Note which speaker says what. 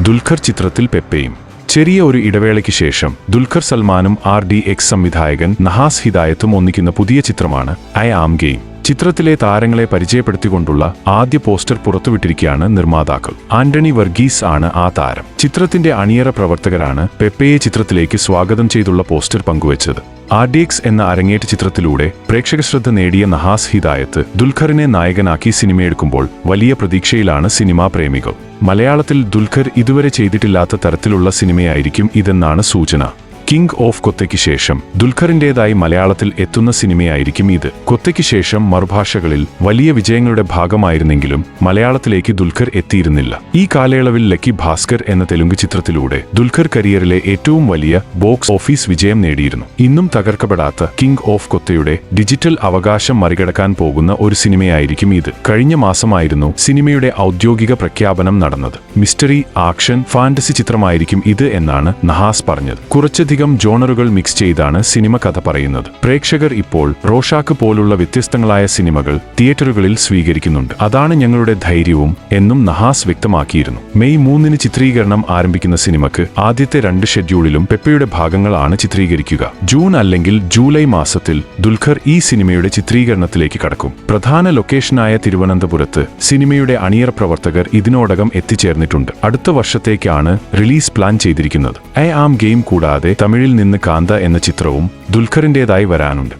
Speaker 1: ദുൽഖർ ചിത്രത്തിൽ പെപ്പയും. ചെറിയ ഒരു ഇടവേളയ്ക്ക് ശേഷം ദുൽഖർ സൽമാനും RDX സംവിധായകൻ നഹാസ് ഹിദായത്തും ഒന്നിക്കുന്ന പുതിയ ചിത്രമാണ് ഐ ആം ഗെയിം. ചിത്രത്തിലെ താരങ്ങളെ പരിചയപ്പെടുത്തിക്കൊണ്ടുള്ള ആദ്യ പോസ്റ്റർ പുറത്തുവിട്ടിരിക്കുകയാണ് നിർമ്മാതാക്കൾ. ആന്റണി വർഗീസ് ആണ് ആ താരം. ചിത്രത്തിന്റെ അണിയറ പ്രവർത്തകരാണ് പെപ്പയെ ചിത്രത്തിലേക്ക് സ്വാഗതം ചെയ്തുള്ള പോസ്റ്റർ പങ്കുവച്ചത്. RDX എന്ന അരങ്ങേറ്റ ചിത്രത്തിലൂടെ പ്രേക്ഷകശ്രദ്ധ നേടിയ നഹാസ് ഹിദായത്ത് ദുൽഖറിനെ നായകനാക്കി സിനിമയെടുക്കുമ്പോൾ വലിയ പ്രതീക്ഷയിലാണ് സിനിമാ പ്രേമികൾ. മലയാളത്തിൽ ദുൽഖർ ഇതുവരെ ചെയ്തിട്ടില്ലാത്ത തരത്തിലുള്ള സിനിമയായിരിക്കും ഇതെന്നാണ് സൂചന. കിങ് ഓഫ് കൊത്തയ്ക്ക് ശേഷം ദുൽഖറിന്റേതായി മലയാളത്തിൽ എത്തുന്ന സിനിമയായിരിക്കും ഇത്. കൊത്തയ്ക്ക് ശേഷം മറുഭാഷകളിൽ വലിയ വിജയങ്ങളുടെ ഭാഗമായിരുന്നെങ്കിലും മലയാളത്തിലേക്ക് ദുൽഖർ എത്തിയിരുന്നില്ല. ഈ കാലയളവിൽ ലക്കി ഭാസ്കർ എന്ന തെലുങ്ക് ചിത്രത്തിലൂടെ ദുൽഖർ കരിയറിലെ ഏറ്റവും വലിയ ബോക്സ് ഓഫീസ് വിജയം നേടിയിരുന്നു. ഇന്നും തകർക്കപ്പെടാത്ത കിങ് ഓഫ് കൊത്തയുടെ ഡിജിറ്റൽ അവകാശം മറികടക്കാൻ പോകുന്ന ഒരു സിനിമയായിരിക്കും ഇത്. കഴിഞ്ഞ മാസമായിരുന്നു സിനിമയുടെ ഔദ്യോഗിക പ്രഖ്യാപനം നടന്നത്. മിസ്റ്ററി, ആക്ഷൻ, ഫാന്റസി ചിത്രമായിരിക്കും ഇത് എന്നാണ് നഹാസ് പറഞ്ഞത്. കുറച്ചധികം ജോണറുകൾ മിക്സ് ചെയ്താണ് സിനിമ കഥ പറയുന്നത്. പ്രേക്ഷകർ ഇപ്പോൾ റോഷാക്ക് പോലുള്ള വ്യത്യസ്തങ്ങളായ സിനിമകൾ തിയേറ്ററുകളിൽ സ്വീകരിക്കുന്നുണ്ട്. അതാണ് ഞങ്ങളുടെ ധൈര്യവും എന്നും നഹാസ് വ്യക്തമാക്കിയിരുന്നു. മെയ് 3 ചിത്രീകരണം ആരംഭിക്കുന്ന സിനിമക്ക് ആദ്യത്തെ 2 ഷെഡ്യൂളിലും പെപ്പയുടെ ഭാഗങ്ങളാണ് ചിത്രീകരിക്കുക. ജൂൺ അല്ലെങ്കിൽ ജൂലൈ മാസത്തിൽ ദുൽഖർ ഈ സിനിമയുടെ ചിത്രീകരണത്തിലേക്ക് കടക്കും. പ്രധാന ലൊക്കേഷനായ തിരുവനന്തപുരത്ത് സിനിമയുടെ അണിയറ പ്രവർത്തകർ ഇതിനോടകം എത്തിച്ചേർന്നിട്ടുണ്ട്. അടുത്ത വർഷത്തേക്കാണ് റിലീസ് പ്ലാൻ ചെയ്തിരിക്കുന്നത്. ഐ ആം ഗെയിം കൂടാതെ തമിഴിൽ നിന്ന് കാന്ത എന്ന ചിത്രവും ദുൽഖറിന്റേതായി വരാനുണ്ട്.